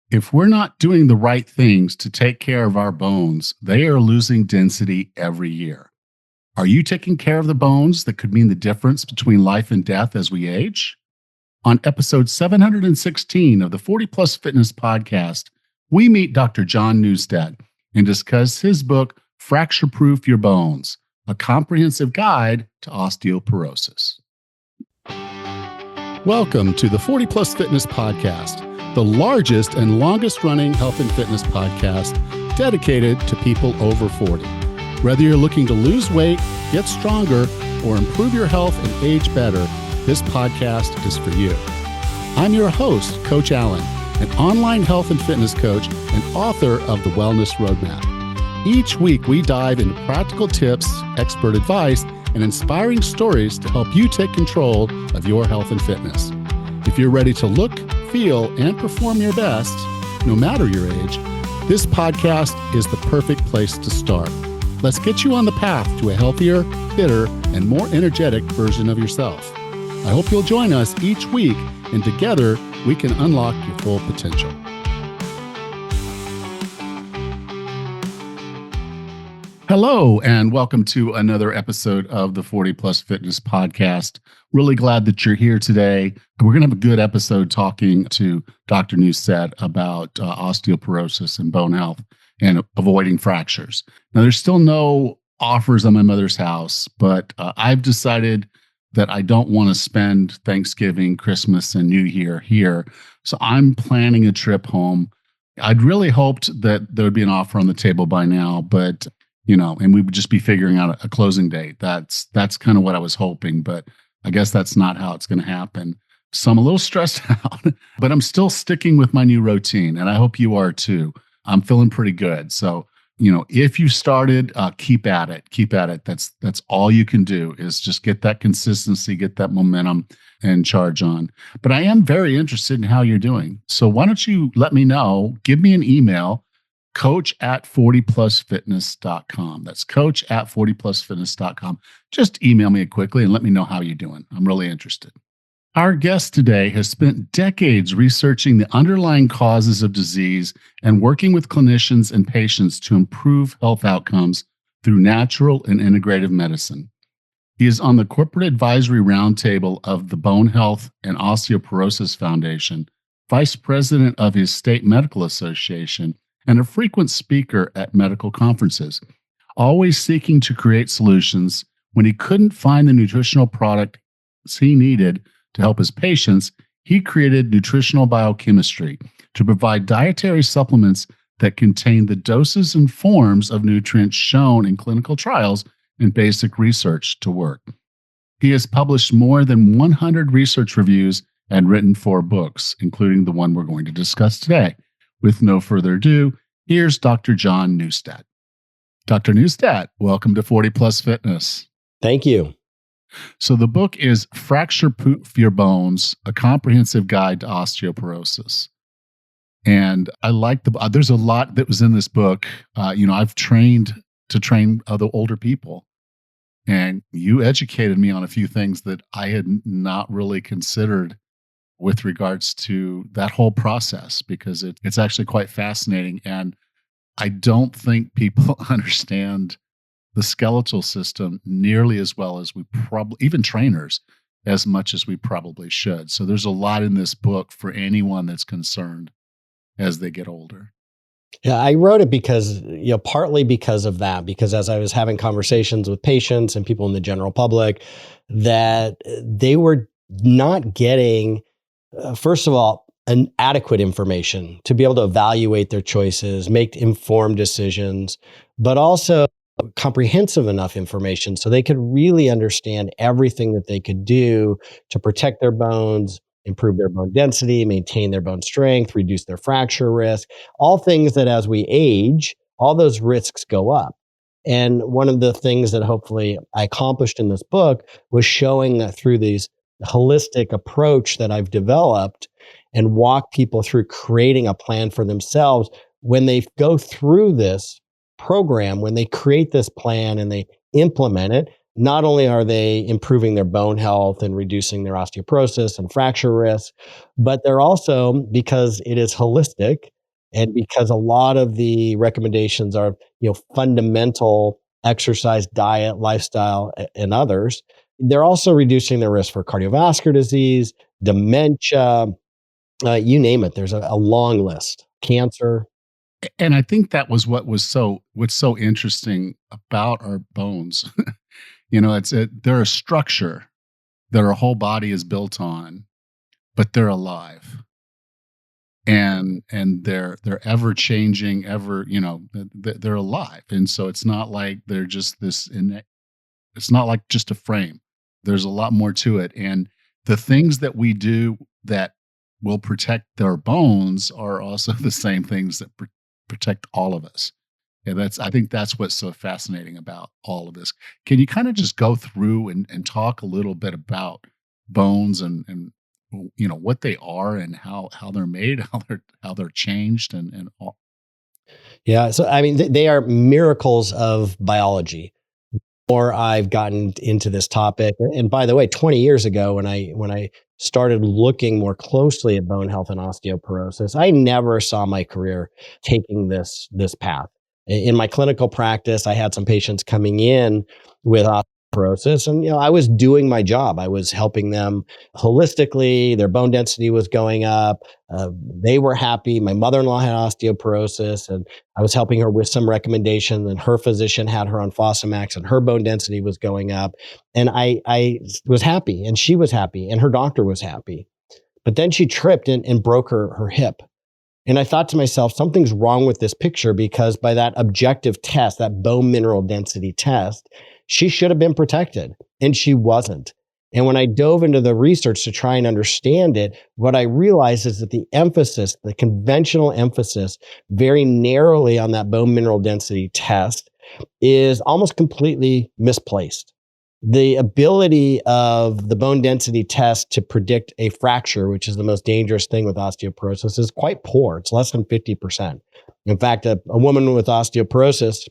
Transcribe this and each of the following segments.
If we're not doing the right things to take care of our bones, they are losing density every year. Are you taking care of the bones that could mean the difference between life and death as we age? On episode 716 of the 40 Plus Fitness podcast, we meet Dr. John Neustadt and discuss his book, Fracture Proof Your Bones, a comprehensive guide to osteoporosis. Welcome to the 40 Plus Fitness podcast, the largest and longest running health and fitness podcast dedicated to people over 40. Whether you're looking to lose weight, get stronger, or improve your health and age better, this podcast is for you. I'm your host, Coach Allan, an online health and fitness coach and author of The Wellness Roadmap. Each week, we dive into practical tips, expert advice, and inspiring stories to help you take control of your health and fitness. If you're ready to look, feel, and perform your best, no matter your age, this podcast is the perfect place to start. Let's get you on the path to a healthier, fitter, and more energetic version of yourself. I hope you'll join us each week, and together we can unlock your full potential. Hello, and welcome to another episode of the 40 Plus Fitness podcast. Really glad that you're here today. We're going to have a good episode talking to Dr. Neustadt about osteoporosis and bone health and avoiding fractures. Now, there's still no offers on my mother's house, but I've decided that I don't want to spend Thanksgiving, Christmas, and New Year here. So I'm planning a trip home. I'd really hoped that there would be an offer on the table by now, but and we would just be figuring out a closing date. That's kind of what I was hoping, but I guess that's not how it's going to happen. So I'm a little stressed out, but I'm still sticking with my new routine, and I hope you are too. I'm feeling pretty good. So, if you started, keep at it. Keep at it. That's all you can do is just get that consistency, get that momentum, and charge on. But I am very interested in how you're doing. So why don't you let me know? Give me an email. coach@40plusfitness.com. That's coach@40plusfitness.com. Just email me quickly and let me know how you're doing. I'm really interested. Our guest today has spent decades researching the underlying causes of disease and working with clinicians and patients to improve health outcomes through natural and integrative medicine. He is on the corporate advisory roundtable of the Bone Health and Osteoporosis Foundation, vice president of his state medical association, and a frequent speaker at medical conferences, always seeking to create solutions. When he couldn't find the nutritional product he needed to help his patients, he created nutritional biochemistry to provide dietary supplements that contain the doses and forms of nutrients shown in clinical trials and basic research to work. He has published more than 100 research reviews and written 4 books, including the one we're going to discuss today. With no further ado, here's Dr. John Neustadt. Dr. Neustadt, welcome to 40 Plus Fitness. Thank you. So the book is Fracture Proof Your Bones, a comprehensive guide to osteoporosis. And I like there's a lot that was in this book. I've trained to train other older people, and you educated me on a few things that I had not really considered with regards to that whole process, because it's actually quite fascinating. And I don't think people understand the skeletal system nearly as well as we probably, even trainers, as much as we probably should. So there's a lot in this book for anyone that's concerned as they get older. Yeah, I wrote it because, partly because of that, because as I was having conversations with patients and people in the general public, that they were not getting first of all, an adequate information to be able to evaluate their choices, make informed decisions, but also comprehensive enough information so they could really understand everything that they could do to protect their bones, improve their bone density, maintain their bone strength, reduce their fracture risk, all things that as we age, all those risks go up. And one of the things that hopefully I accomplished in this book was showing that through these holistic approach that I've developed and walk people through creating a plan for themselves. When they go through this program, when they create this plan and they implement it, not only are they improving their bone health and reducing their osteoporosis and fracture risk, but they're also, because it is holistic, And because a lot of the recommendations are, fundamental exercise, diet, lifestyle, and others, they're also reducing their risk for cardiovascular disease, dementia, you name it. There's a long list. Cancer. And I think that was what's so interesting about our bones. They're a structure that our whole body is built on, but they're alive. And they're ever changing, they're alive. And so it's not like they're just it's not like just a frame. There's a lot more to it. And the things that we do that will protect their bones are also the same things that protect all of us. Yeah, I think that's what's so fascinating about all of this. Can you kind of just go through and talk a little bit about bones and what they are and how they're made, how they're changed and all? Yeah. So, I mean, they are miracles of biology. Or I've gotten into this topic. And by the way, 20 years ago, when I started looking more closely at bone health and osteoporosis, I never saw my career taking this path. In my clinical practice, I had some patients coming in with osteoporosis, and I was doing my job. I was helping them holistically. Their bone density was going up. They were happy. My mother-in-law had osteoporosis, and I was helping her with some recommendations, and her physician had her on Fosamax, and her bone density was going up. And I was happy, and she was happy, and her doctor was happy. But then she tripped and broke her hip. And I thought to myself, something's wrong with this picture, because by that objective test, that bone mineral density test, she should have been protected, and she wasn't. And when I dove into the research to try and understand it, what I realized is that the conventional emphasis very narrowly on that bone mineral density test is almost completely misplaced. The ability of the bone density test to predict a fracture, which is the most dangerous thing with osteoporosis, is quite poor. It's less than 50%. In fact, a woman with osteoporosis,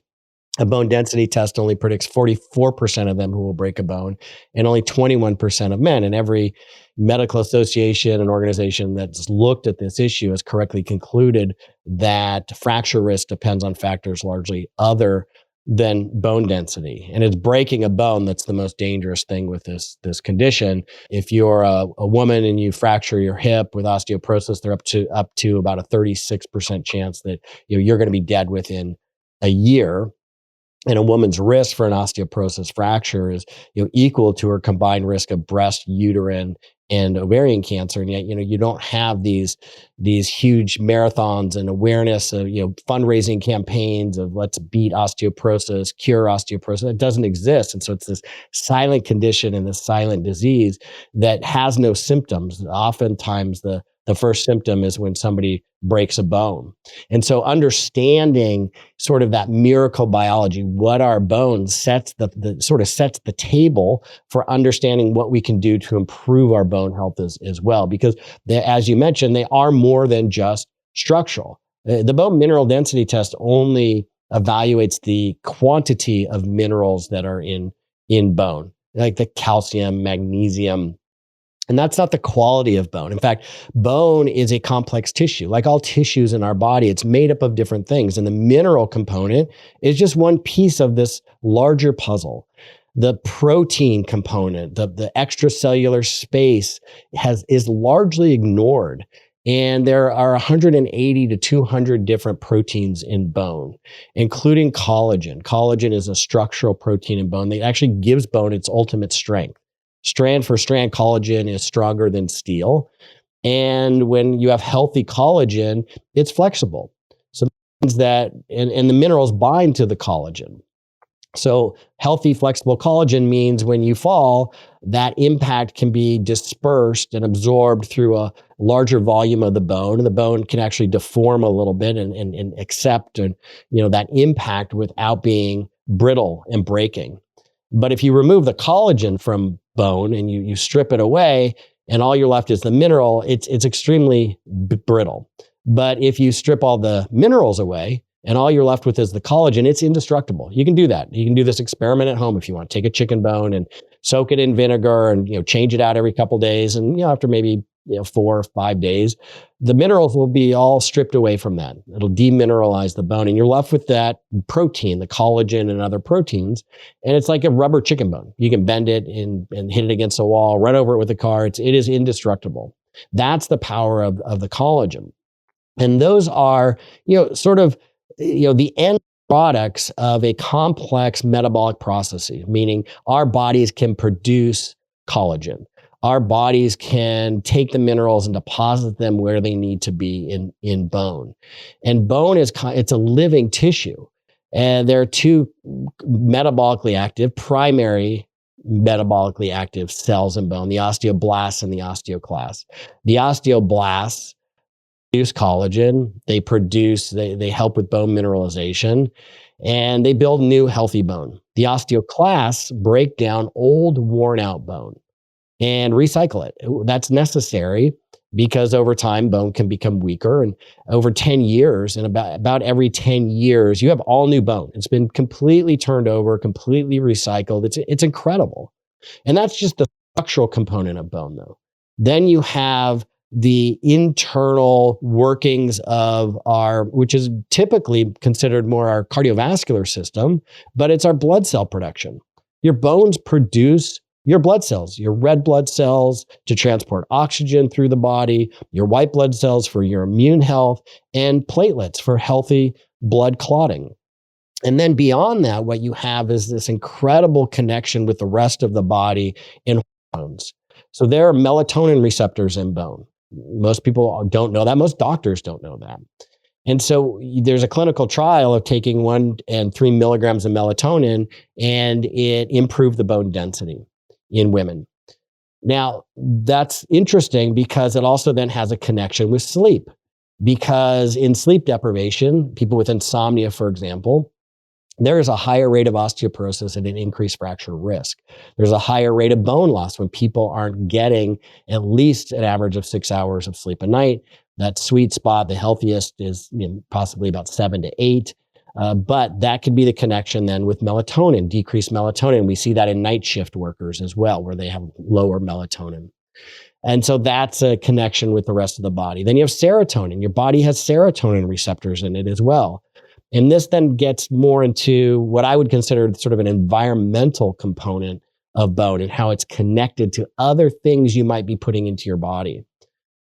a bone density test only predicts 44% of them who will break a bone, and only 21% of men. And every medical association and organization that's looked at this issue has correctly concluded that fracture risk depends on factors largely other than bone density. And it's breaking a bone that's the most dangerous thing with this condition. If you're a woman and you fracture your hip with osteoporosis, they're up to about a 36% chance that you're going to be dead within a year. And a woman's risk for an osteoporosis fracture is equal to her combined risk of breast, uterine, and ovarian cancer. And yet, you don't have these huge marathons and awareness of, fundraising campaigns of let's beat osteoporosis, cure osteoporosis. It doesn't exist. And so it's this silent condition and this silent disease that has no symptoms. Oftentimes the first symptom is when somebody breaks a bone. And so understanding sort of that miracle biology, what our bones sets the table for understanding what we can do to improve our bone health as well. Because as you mentioned, they are more than just structural. The bone mineral density test only evaluates the quantity of minerals that are in bone, like the calcium, magnesium. And that's not the quality of bone. In fact, bone is a complex tissue. Like all tissues in our body, it's made up of different things. And the mineral component is just one piece of this larger puzzle. The protein component, the extracellular space is largely ignored. And there are 180 to 200 different proteins in bone, including collagen. Collagen is a structural protein in bone that actually gives bone its ultimate strength. Strand for strand, collagen is stronger than steel. And when you have healthy collagen, it's flexible. So that means that, and the minerals bind to the collagen. So healthy, flexible collagen means when you fall, that impact can be dispersed and absorbed through a larger volume of the bone. And the bone can actually deform a little bit and accept that impact without being brittle and breaking. But if you remove the collagen from bone and you strip it away and all you're left is the mineral, it's extremely brittle. But if you strip all the minerals away and all you're left with is the collagen, it's indestructible. You can do that. You can do this experiment at home if you want. Take a chicken bone and soak it in vinegar and change it out every couple of days. And after maybe 4 or 5 days, the minerals will be all stripped away from that. It'll demineralize the bone, and you're left with that protein, the collagen and other proteins. And it's like a rubber chicken bone. You can bend it and hit it against a wall, run over it with a car. It is indestructible. That's the power of the collagen. And those are, sort of, the end products of a complex metabolic process, meaning our bodies can produce collagen. Our bodies can take the minerals and deposit them where they need to be in bone. And bone it's a living tissue. And there are two metabolically active, primary metabolically active cells in bone, the osteoblasts and the osteoclasts. The osteoblasts produce collagen, they help with bone mineralization, and they build new healthy bone. The osteoclasts break down old worn out bone and recycle it. That's necessary because over time bone can become weaker, and over 10 years, and about every 10 years, you have all new bone. It's been completely turned over, completely recycled. It's incredible. And that's just the structural component of bone, though. Then you have the internal workings of which is typically considered more our cardiovascular system, but it's our blood cell production. Your bones produce your blood cells, your red blood cells to transport oxygen through the body, your white blood cells for your immune health, and platelets for healthy blood clotting. And then beyond that, what you have is this incredible connection with the rest of the body in hormones. So there are melatonin receptors in bone. Most people don't know that. Most doctors don't know that. And so there's a clinical trial of taking 1 and 3 milligrams of melatonin, and it improved the bone density in women. Now, that's interesting because it also then has a connection with sleep. Because in sleep deprivation, people with insomnia, for example, there is a higher rate of osteoporosis and an increased fracture risk. There's a higher rate of bone loss when people aren't getting at least an average of 6 hours of sleep a night. That sweet spot, the healthiest, is possibly about 7 to 8. But that could be the connection then with melatonin, decreased melatonin. We see that in night shift workers as well, where they have lower melatonin. And so that's a connection with the rest of the body. Then you have serotonin. Your body has serotonin receptors in it as well. And this then gets more into what I would consider sort of an environmental component of bone and how it's connected to other things you might be putting into your body.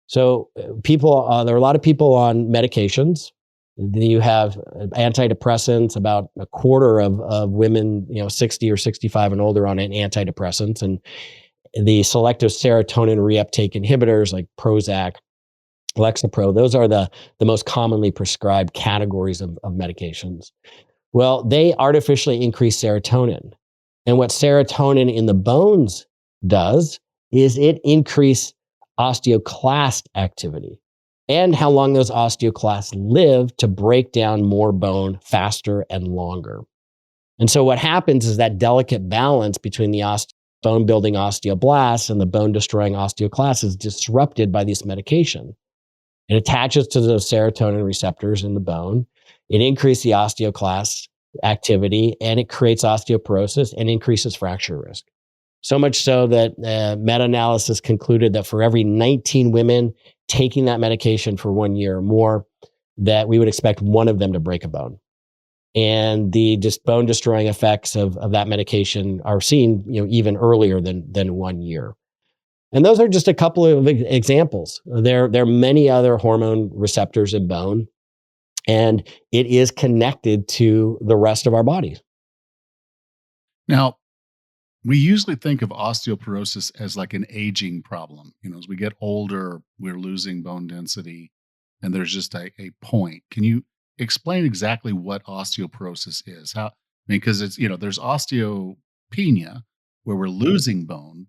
So there are a lot of people on medications. Then you have antidepressants. About a quarter of women, 60 or 65 and older, on antidepressants, and the selective serotonin reuptake inhibitors like Prozac, Lexapro. Those are the most commonly prescribed categories of medications. Well, they artificially increase serotonin, and what serotonin in the bones does is it increases osteoclast activity and how long those osteoclasts live to break down more bone faster and longer. And so what happens is that delicate balance between the bone-building osteoblasts and the bone-destroying osteoclasts is disrupted by this medication. It attaches to the serotonin receptors in the bone. It increases the osteoclast activity, and it creates osteoporosis and increases fracture risk. So much so that meta-analysis concluded that for every 19 women taking that medication for 1 year or more, that we would expect one of them to break a bone. And the bone-destroying effects of that medication are seen, even earlier than 1 year. And those are just a couple of examples. There are many other hormone receptors in bone, and it is connected to the rest of our body. Now, we usually think of osteoporosis as like an aging problem. As we get older, we're losing bone density, and there's just a point. Can you explain exactly what osteoporosis is? Because it's, there's osteopenia, where we're losing bone,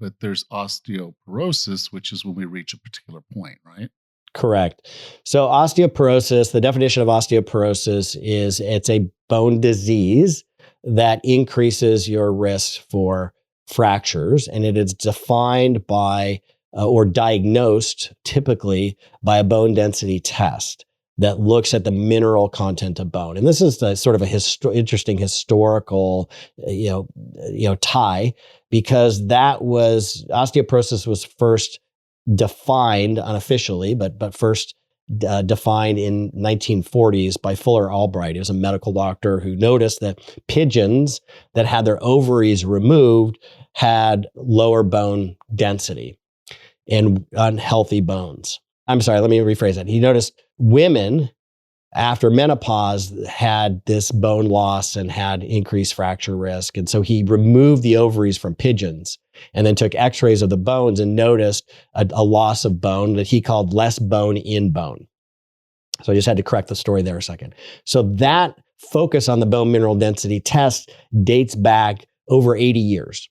but there's osteoporosis, which is when we reach a particular point, right? Correct. So osteoporosis, the definition of osteoporosis is it's a bone disease that increases your risk for fractures, and it is defined by or diagnosed typically by a bone density test that looks at the mineral content of bone. And this is sort of a interesting historical, tie, because osteoporosis was first defined unofficially, but first defined in 1940s by Fuller Albright. He was a medical doctor who noticed that pigeons that had their ovaries removed had lower bone density and unhealthy bones. I'm sorry, let me rephrase that. He noticed women after menopause had this bone loss and had increased fracture risk. And so he removed the ovaries from pigeons and then took x-rays of the bones and noticed a loss of bone that he called less bone in bone. So I just had to correct the story there a second. So that focus on the bone mineral density test dates back over 80 years.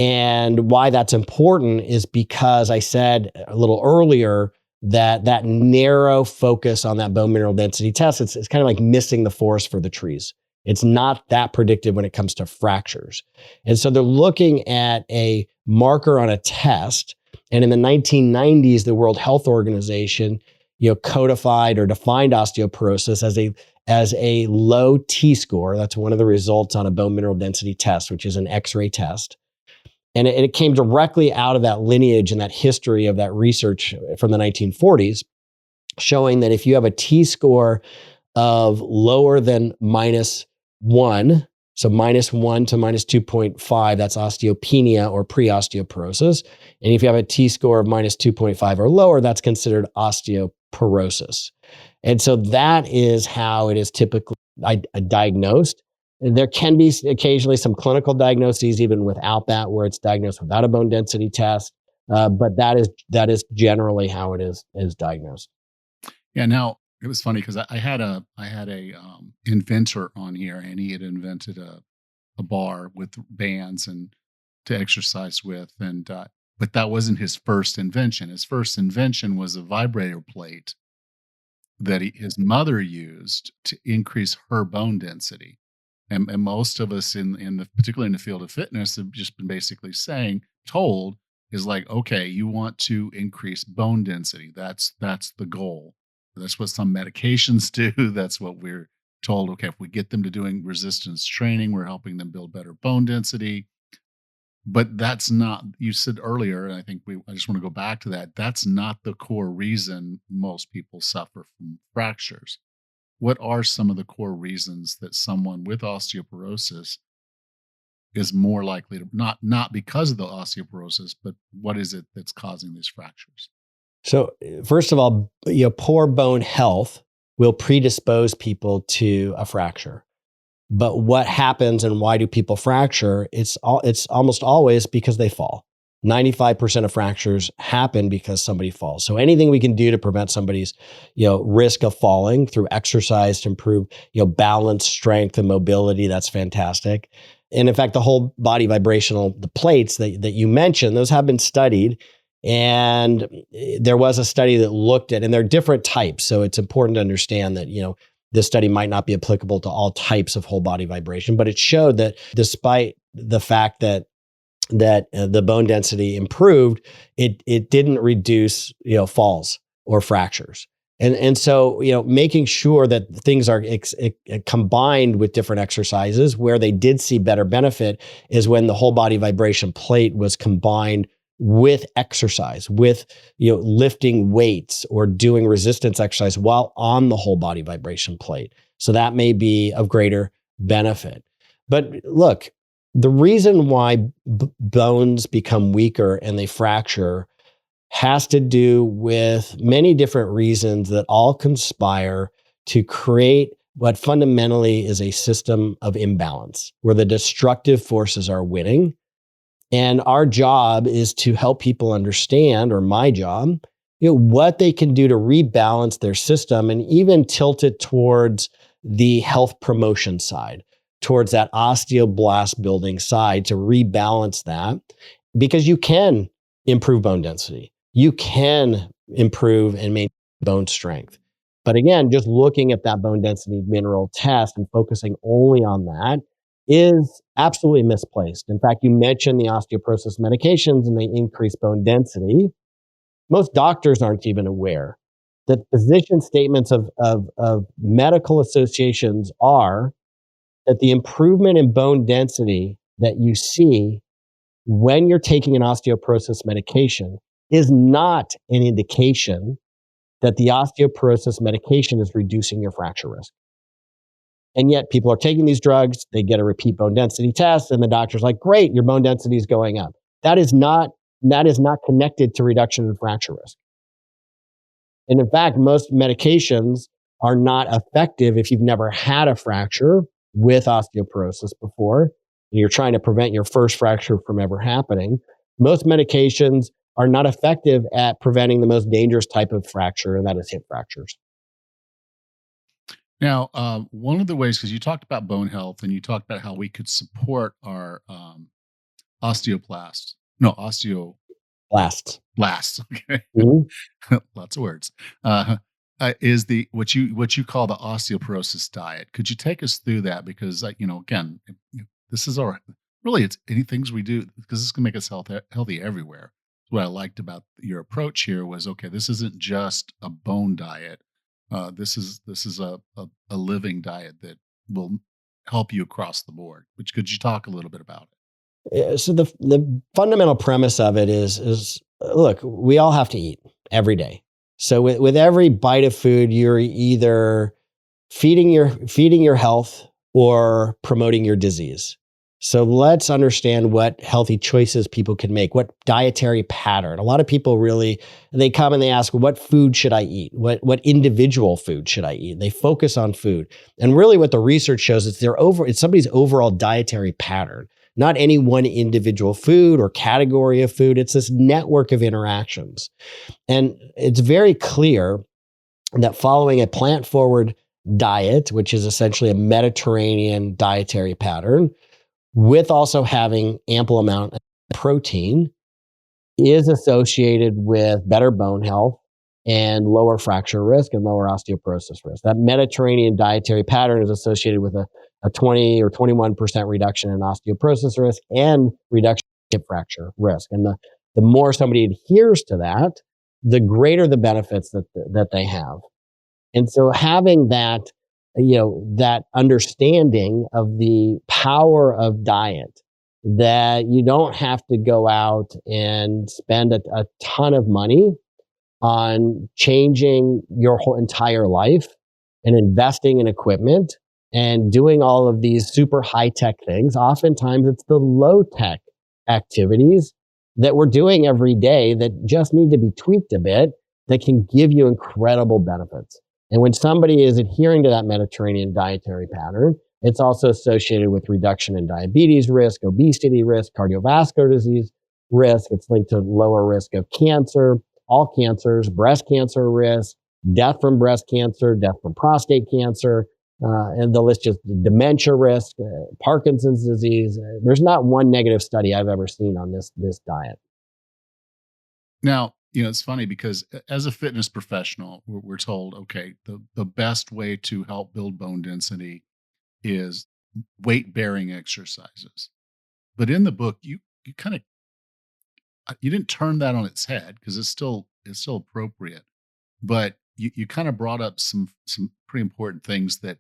And why that's important is because I said a little earlier that narrow focus on that bone mineral density test, it's kind of like missing the forest for the trees. It's not that predictive when it comes to fractures. And so they're looking at a marker on a test. And in the 1990s, the World Health Organization, codified or defined osteoporosis as a low T-score. That's one of the results on a bone mineral density test, which is an X-ray test. And it came directly out of that lineage and that history of that research from the 1940s, showing that if you have a T-score of lower than -1, so -1 to -2.5, that's osteopenia or pre-osteoporosis. And if you have a T-score of -2.5 or lower, that's considered osteoporosis. And so that is how it is typically diagnosed. There can be occasionally some clinical diagnoses, even without that, where it's diagnosed without a bone density test. But that is generally how it is diagnosed. Yeah. Now it was funny because I had a inventor on here, and he had invented a bar with bands and to exercise with, and but that wasn't his first invention. His first invention was a vibrator plate that his mother used to increase her bone density. And most of us particularly in the field of fitness have just been basically told is like, okay, you want to increase bone density. That's the goal. That's what some medications do. That's what we're told. Okay, if we get them to doing resistance training, we're helping them build better bone density. But that's not, you said earlier, and I just want to go back to that. That's not the core reason most people suffer from fractures. What are some of the core reasons that someone with osteoporosis is more likely to not because of the osteoporosis, but what is it that's causing these fractures? So first of all, poor bone health will predispose people to a fracture. But what happens and why do people fracture? It's almost always because they fall. 95% of fractures happen because somebody falls. So anything we can do to prevent somebody's, risk of falling through exercise to improve, balance, strength, and mobility, that's fantastic. And in fact, the whole body the plates that you mentioned, those have been studied. And there was a study that looked at, and there are different types. So it's important to understand that, this study might not be applicable to all types of whole body vibration, but it showed that despite the fact that the bone density improved, it didn't reduce, falls or fractures. And so, making sure that things are combined with different exercises where they did see better benefit is when the whole body vibration plate was combined with exercise, with, lifting weights or doing resistance exercise while on the whole body vibration plate. So that may be of greater benefit. But look, the reason why bones become weaker and they fracture has to do with many different reasons that all conspire to create what fundamentally is a system of imbalance where the destructive forces are winning. And our job is to help people understand, or my job, what they can do to rebalance their system and even tilt it towards the health promotion side, towards that osteoblast building side to rebalance that, because you can improve bone density. You can improve and maintain bone strength. But again, just looking at that bone density mineral test and focusing only on that is absolutely misplaced. In fact, you mentioned the osteoporosis medications and they increase bone density. Most doctors aren't even aware that physician statements of medical associations are that the improvement in bone density that you see when you're taking an osteoporosis medication is not an indication that the osteoporosis medication is reducing your fracture risk. And yet people are taking these drugs, they get a repeat bone density test, and the doctor's like, great, your bone density is going up. That is not connected to reduction in fracture risk. And in fact, most medications are not effective if you've never had a fracture with osteoporosis before, and you're trying to prevent your first fracture from ever happening. Most medications are not effective at preventing the most dangerous type of fracture, and that is hip fractures. Now, one of the ways, because you talked about bone health and you talked about how we could support our osteoblast. Blast. Okay, Mm-hmm. lots of words. Is the what you call the osteoporosis diet? Could you take us through that? Because again, this is our really it's any things we do because this can make us healthy everywhere. What I liked about your approach here was okay. This isn't just a bone diet. This is a living diet that will help you across the board. Which could you talk a little bit about it? So the fundamental premise of it is look, we all have to eat every day. So with every bite of food, you're either feeding your health or promoting your disease. So let's understand what healthy choices people can make, what dietary pattern. A lot of people they come and they ask, what food should I eat? What individual food should I eat? They focus on food. And really what the research shows is it's somebody's overall dietary pattern, not any one individual food or category of food. It's this network of interactions. And it's very clear that following a plant-forward diet, which is essentially a Mediterranean dietary pattern, with also having ample amount of protein, is associated with better bone health and lower fracture risk and lower osteoporosis risk. That Mediterranean dietary pattern is associated with a 20 or 21% reduction in osteoporosis risk and reduction in hip fracture risk. And the more somebody adheres to that, the greater the benefits that they have. And so having that that understanding of the power of diet, that you don't have to go out and spend a ton of money on changing your whole entire life and investing in equipment and doing all of these super high-tech things. Oftentimes it's the low-tech activities that we're doing every day that just need to be tweaked a bit that can give you incredible benefits. And when somebody is adhering to that Mediterranean dietary pattern, it's also associated with reduction in diabetes risk, obesity risk, cardiovascular disease risk. It's linked to lower risk of cancer, all cancers, breast cancer risk, death from breast cancer, death from prostate cancer, and the list just dementia risk, Parkinson's disease. There's not one negative study I've ever seen on this diet. Now, it's funny because as a fitness professional, we're told, okay, the best way to help build bone density is weight-bearing exercises. But in the book, you kind of you didn't turn that on its head because it's still appropriate. But you kind of brought up some pretty important things that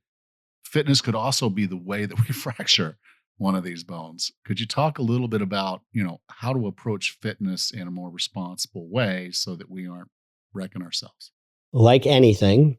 fitness could also be the way that we fracture one of these bones. Could you talk a little bit about, how to approach fitness in a more responsible way so that we aren't wrecking ourselves? Like anything,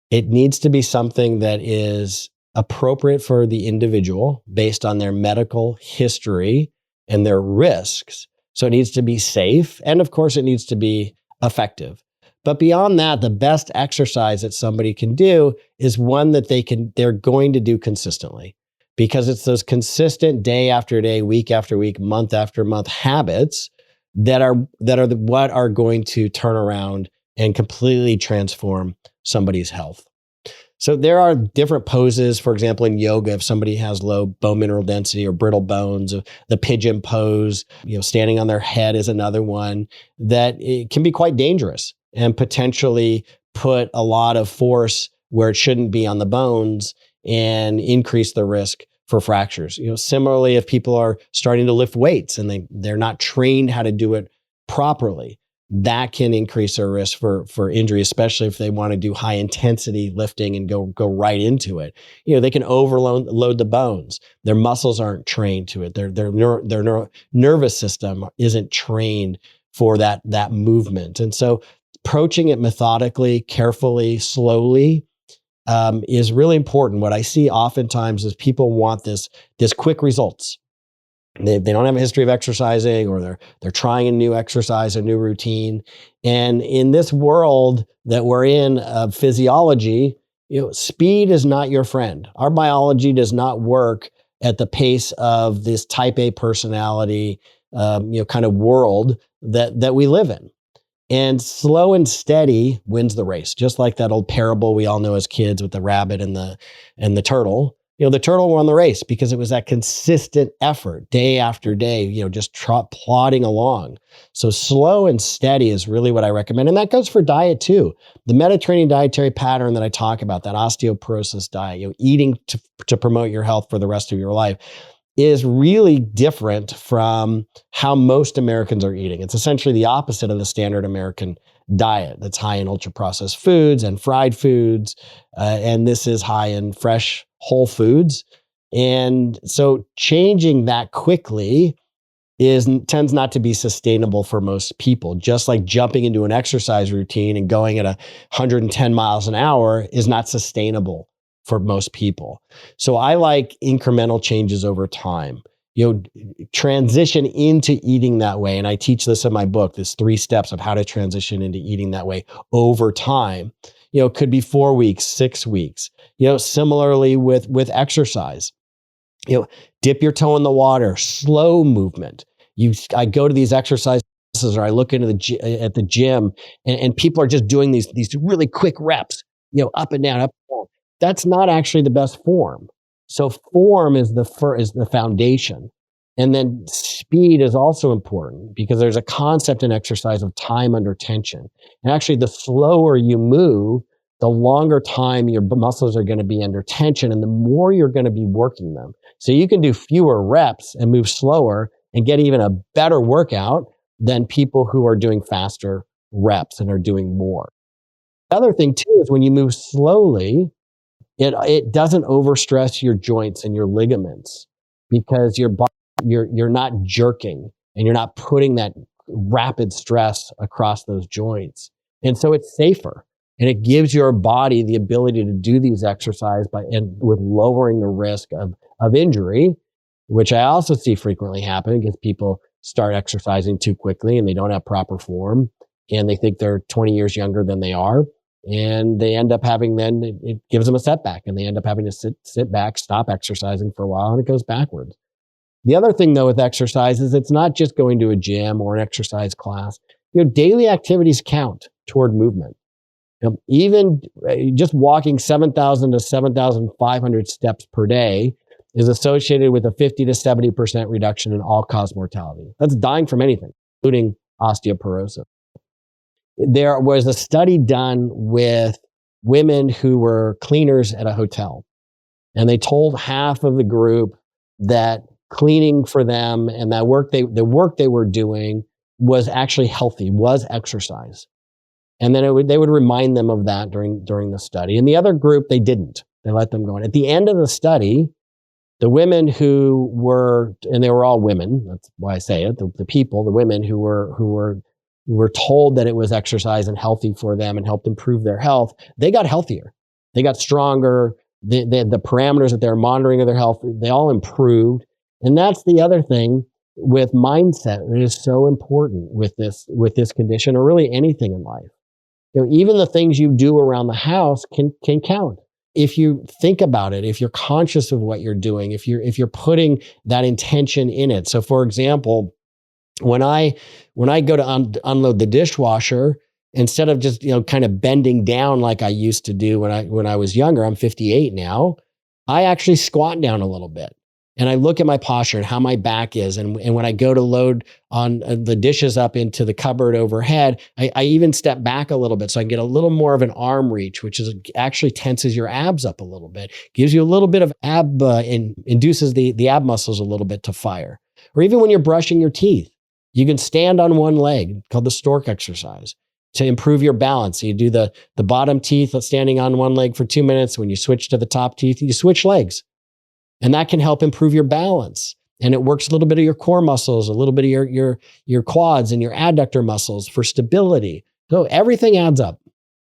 it needs to be something that is appropriate for the individual based on their medical history and their risks. So it needs to be safe. And of course, it needs to be effective. But beyond that, the best exercise that somebody can do is one that they're going to do consistently, because it's those consistent day after day, week after week, month after month habits that are what are going to turn around and completely transform somebody's health. So there are different poses. For example, in yoga, if somebody has low bone mineral density or brittle bones, the pigeon pose, standing on their head is another one that it can be quite dangerous and potentially put a lot of force where it shouldn't be on the bones and increase the risk for fractures. Similarly, if people are starting to lift weights and they're not trained how to do it properly, that can increase their risk for injury, especially if they want to do high intensity lifting and go right into it. They can overload the bones. Their muscles aren't trained to it. Their nervous system isn't trained for that movement. And so approaching it methodically, carefully, slowly is really important. What I see oftentimes is people want this quick results. They don't have a history of exercising, or they're trying a new exercise, a new routine. And in this world that we're in of physiology, speed is not your friend. Our biology does not work at the pace of this type A personality, kind of world that we live in. And slow and steady wins the race, just like that old parable we all know as kids with the rabbit and the turtle. The turtle won the race because it was that consistent effort day after day, just plodding along. So slow and steady is really what I recommend. And that goes for diet too. The Mediterranean dietary pattern that I talk about, that osteoporosis diet, eating to promote your health for the rest of your life, is really different from how most Americans are eating. It's essentially the opposite of the standard American diet that's high in ultra-processed foods and fried foods. And this is high in fresh, whole foods. And so changing that quickly tends not to be sustainable for most people. Just like jumping into an exercise routine and going at 110 miles an hour is not sustainable for most people. So I like incremental changes over time. Transition into eating that way. And I teach this in my book, this 3 steps of how to transition into eating that way over time. Could be 4 weeks, 6 weeks. Similarly with exercise. Dip your toe in the water, slow movement. I go to these exercises, or I look into at the gym, and people are just doing these really quick reps, up and down, up and down. That's not actually the best form. So form is the foundation. And then speed is also important, because there's a concept in exercise of time under tension. And actually, the slower you move, the longer time your muscles are going to be under tension, and the more you're going to be working them. So you can do fewer reps and move slower and get even a better workout than people who are doing faster reps and are doing more. The other thing too is when you move slowly, it doesn't overstress your joints and your ligaments, because you're not jerking and you're not putting that rapid stress across those joints. And so it's safer, and it gives your body the ability to do these exercises with lowering the risk of injury, which I also see frequently happen because people start exercising too quickly and they don't have proper form, and they think they're 20 years younger than they are. And they end up having, it gives them a setback, and they end up having to sit back, stop exercising for a while, and it goes backwards. The other thing though with exercise is it's not just going to a gym or an exercise class. Daily activities count toward movement. Even just walking 7,000 to 7,500 steps per day is associated with a 50 to 70% reduction in all-cause mortality. That's dying from anything, including osteoporosis. There was a study done with women who were cleaners at a hotel, and they told half of the group that cleaning for them and the work they were doing was actually healthy, was exercise. And then they would remind them of that during the study. And the other group, they didn't. They let them go on. At the end of the study, the women who were, and they were all women, that's why I say it, the women who were told that it was exercise and healthy for them and helped improve their health, they got healthier. They got stronger. The parameters that they're monitoring of their health, they all improved. And that's the other thing with mindset that is so important with this condition, or really anything in life. Even the things you do around the house can count. If you think about it, if you're conscious of what you're doing, if you're putting that intention in it. So for example, when I go to unload the dishwasher, instead of just kind of bending down like I used to do when I was younger, I'm 58 now, I actually squat down a little bit. And I look at my posture and how my back is. And when I go to load on the dishes up into the cupboard overhead, I even step back a little bit so I can get a little more of an arm reach, which actually tenses your abs up a little bit, gives you a little bit of induces the ab muscles a little bit to fire. Or even when you're brushing your teeth, you can stand on one leg, called the stork exercise, to improve your balance. So you do the bottom teeth standing on one leg for 2 minutes. When you switch to the top teeth, you switch legs. And that can help improve your balance And it works a little bit of your core muscles, a little bit of your quads and your adductor muscles for stability. So everything adds up.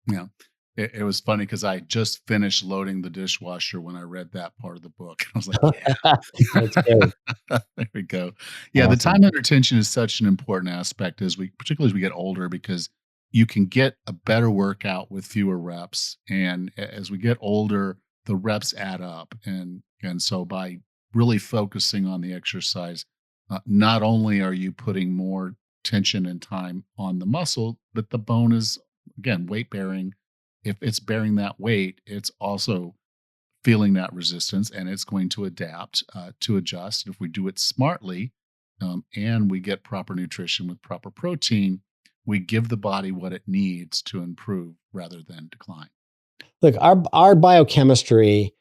Yeah. It was funny because I just finished loading the dishwasher when I read that part of the book. I was like, yeah, That's good. there we go. Yeah, the Awesome. time under tension is such an important aspect particularly as we get older, because you can get a better workout with fewer reps. And as we get older, the reps add up. And so by really focusing on the exercise, not only are you putting more tension and time on the muscle, but the bone is, again, weight bearing. If it's bearing that weight, it's also feeling that resistance, and it's going to adapt, to adjust. If we do it smartly, and we get proper nutrition with proper protein, we give the body what it needs to improve rather than decline. Look, our biochemistry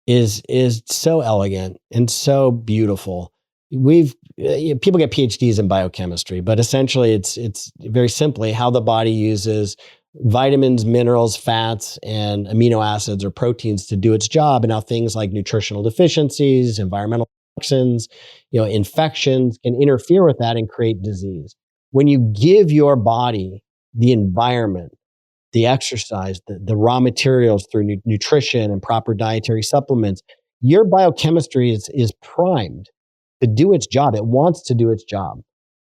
is so elegant and so beautiful. People get PhDs in biochemistry, but essentially it's very simply how the body uses vitamins, minerals, fats, and amino acids or proteins to do its job, and how things like nutritional deficiencies, environmental toxins, infections can interfere with that and create disease. When you give your body the environment, the exercise, the raw materials through nutrition and proper dietary supplements, your biochemistry is primed to do its job. It wants to do its job.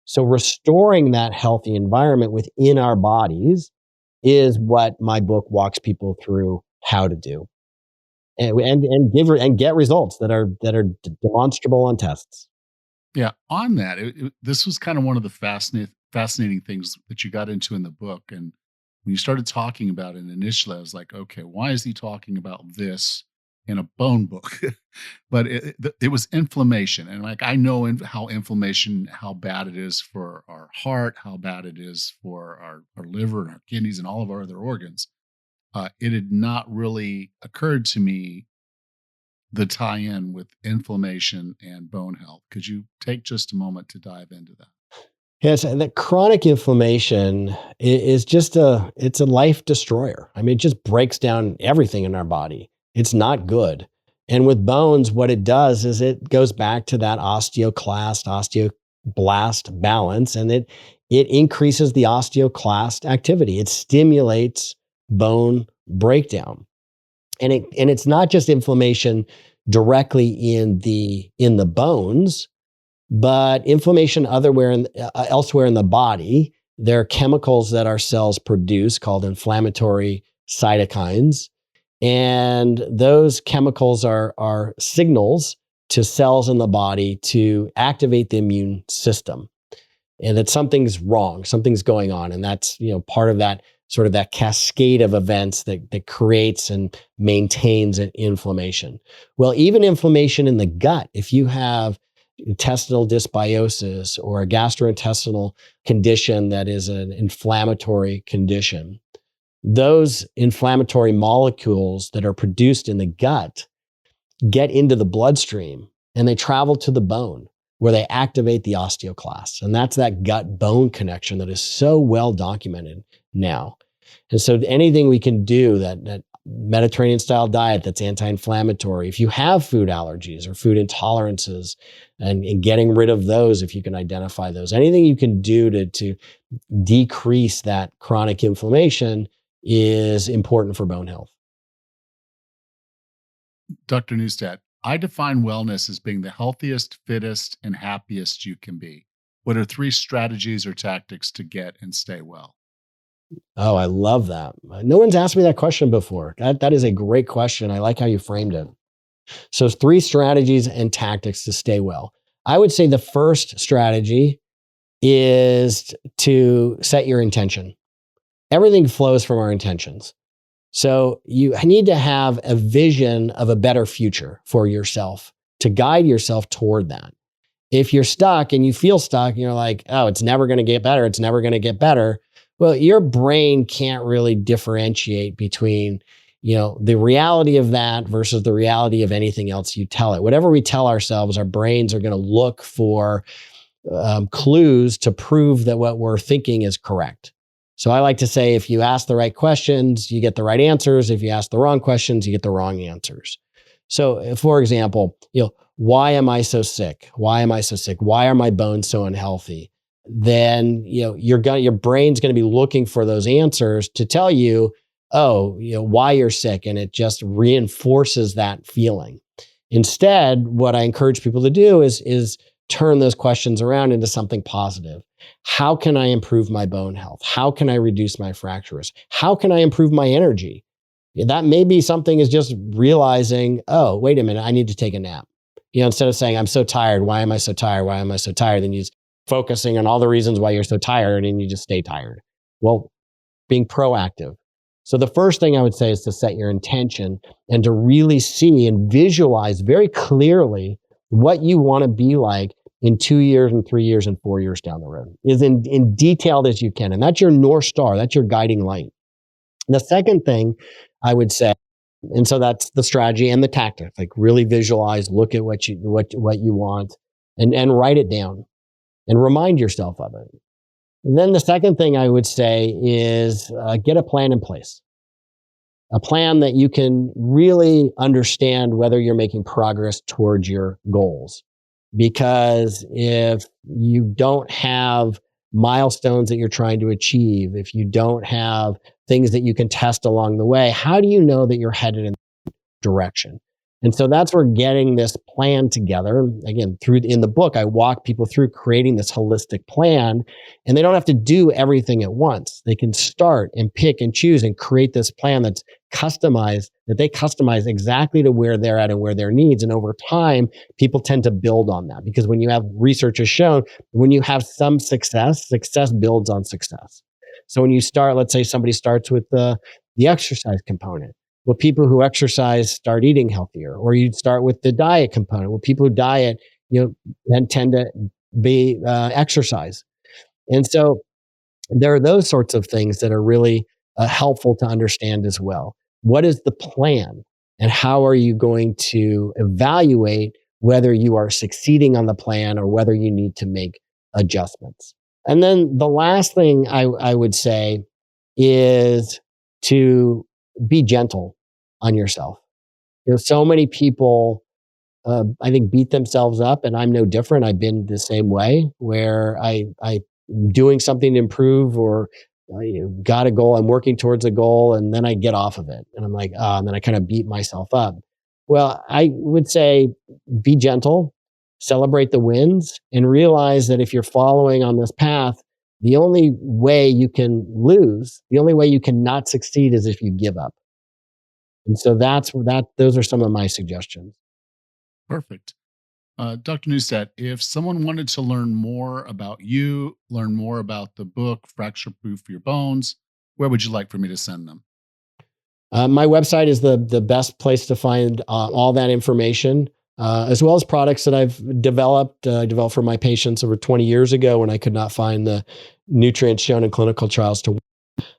So restoring that healthy environment within our bodies is what my book walks people through how to do, and get results that are demonstrable on tests. Yeah, on that, this was kind of one of the fascinating things that you got into in the book. And when you started talking about it initially, I was like, okay, why is he talking about this in a bone book? But it was inflammation, and like I know how inflammation, how bad it is for our heart, how bad it is for our liver and our kidneys and all of our other organs. It had not really occurred to me the tie-in with inflammation and bone health. Could you take just a moment to dive into that? Yes, and that chronic inflammation is it's a life destroyer. I mean, it just breaks down everything in our body. It's not good. And with bones, what it does is it goes back to that osteoblast balance, and it increases the osteoclast activity. It stimulates bone breakdown. And it's not just inflammation directly in the bones, but inflammation elsewhere in the body. There are chemicals that our cells produce called inflammatory cytokines. And those chemicals are signals to cells in the body to activate the immune system, and that something's wrong, something's going on. And that's, part of that sort of that cascade of events that creates and maintains an inflammation. Well, even inflammation in the gut, if you have intestinal dysbiosis or a gastrointestinal condition that is an inflammatory condition, those inflammatory molecules that are produced in the gut get into the bloodstream and they travel to the bone where they activate the osteoclasts. And that's that gut-bone connection that is so well documented now. And so anything we can do, that Mediterranean style diet that's anti-inflammatory, if you have food allergies or food intolerances, and getting rid of those, if you can identify those, anything you can do to decrease that chronic inflammation is important for bone health. Dr. Neustadt, I define wellness as being the healthiest, fittest, and happiest you can be. What are 3 strategies or tactics to get and stay well? Oh, I love that. No one's asked me that question before. That is a great question. I like how you framed it. So 3 strategies and tactics to stay well. I would say the first strategy is to set your intention. Everything flows from our intentions. So you need to have a vision of a better future for yourself to guide yourself toward that. If you're stuck and you feel stuck, you're like, oh, it's never going to get better. It's never going to get better. Well, your brain can't really differentiate between, the reality of that versus the reality of anything else you tell it. Whatever we tell ourselves, our brains are going to look for clues to prove that what we're thinking is correct. So I like to say, if you ask the right questions, you get the right answers. If you ask the wrong questions, you get the wrong answers. So, for example, why am I so sick? Why am I so sick? Why are my bones so unhealthy? Then, your brain's going to be looking for those answers to tell you, why you're sick. And it just reinforces that feeling. Instead, what I encourage people to do is turn those questions around into something positive. How can I improve my bone health? How can I reduce my fracture risk? How can I improve my energy? That may be something is just realizing, oh, wait a minute, I need to take a nap. Instead of saying, I'm so tired. Why am I so tired? Why am I so tired? Then you just focusing on all the reasons why you're so tired and you just stay tired. Well, being proactive. So the first thing I would say is to set your intention and to really see and visualize very clearly what you want to be like in 2 years and 3 years and 4 years down the road, is in detailed as you can. And that's your North Star. That's your guiding light. The second thing I would say, and so that's the strategy and the tactic, like really visualize, look at what you want and write it down and remind yourself of it. And then the second thing I would say is get a plan in place, a plan that you can really understand whether you're making progress towards your goals. Because if you don't have milestones that you're trying to achieve, if you don't have things that you can test along the way, how do you know that you're headed in the direction? And so that's where getting this plan together. Again, in the book, I walk people through creating this holistic plan, and they don't have to do everything at once. They can start and pick and choose and create this plan that's customized, that they customize exactly to where they're at and where their needs. And over time, people tend to build on that, because when you have research has shown, when you have some success builds on success. So when you start, let's say somebody starts with the exercise component. Well, people who exercise start eating healthier, or you start with the diet component. Well, people who diet, then tend to be exercise. And so there are those sorts of things that are really helpful to understand as well. What is the plan, and how are you going to evaluate whether you are succeeding on the plan or whether you need to make adjustments? And then the last thing I would say is to be gentle on yourself. So many people, I think, beat themselves up, and I'm no different. I've been the same way, where I'm doing something to improve, or got a goal, I'm working towards a goal, and then I get off of it, and I'm like, and then I kind of beat myself up. Well, I would say be gentle, celebrate the wins, and realize that if you're following on this path, the only way you can lose, the only way you can not succeed, is if you give up. And so those are some of my suggestions. Perfect. Dr. Neustadt, if someone wanted to learn more about you, learn more about the book, Fracture Proof Your Bones, where would you like for me to send them? My website is the best place to find all that information, as well as products that I've developed. I developed for my patients over 20 years ago when I could not find the nutrients shown in clinical trials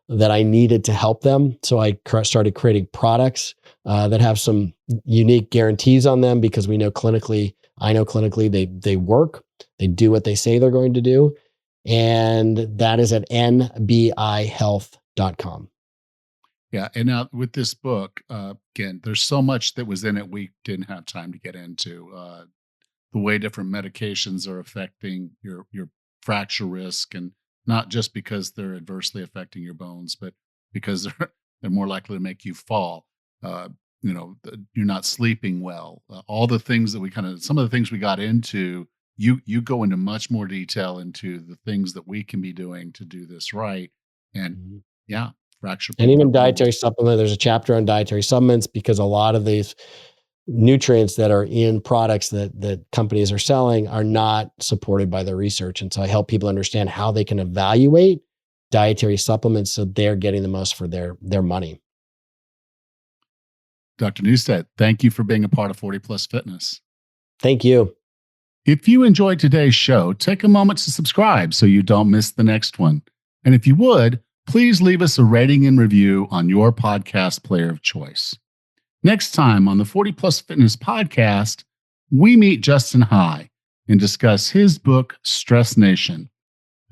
that I needed to help them. So I started creating products that have some unique guarantees on them, because I know clinically they work. They do what they say they're going to do. And that is at nbihealth.com. Yeah. And now with this book, again, there's so much that was in it we didn't have time to get into. The way different medications are affecting your fracture risk, and not just because they're adversely affecting your bones, but because they're more likely to make you fall. You're not sleeping well. All the things that some of the things we got into, you go into much more detail into the things that we can be doing to do this right. And yeah, fracture. And even dietary supplement. There's a chapter on dietary supplements, because a lot of these nutrients that are in products that companies are selling are not supported by the research. And so I help people understand how they can evaluate dietary supplements so they're getting the most for their money. Dr. Neustadt, thank you for being a part of 40 Plus Fitness. Thank you. If you enjoyed today's show, take a moment to subscribe so you don't miss the next one. And if you would, please leave us a rating and review on your podcast player of choice. Next time on the 40 Plus Fitness podcast, we meet Justin High and discuss his book, Stress Nation: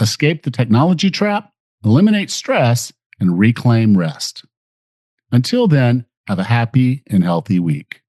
Escape the Technology Trap, Eliminate Stress, and Reclaim Rest. Until then, have a happy and healthy week.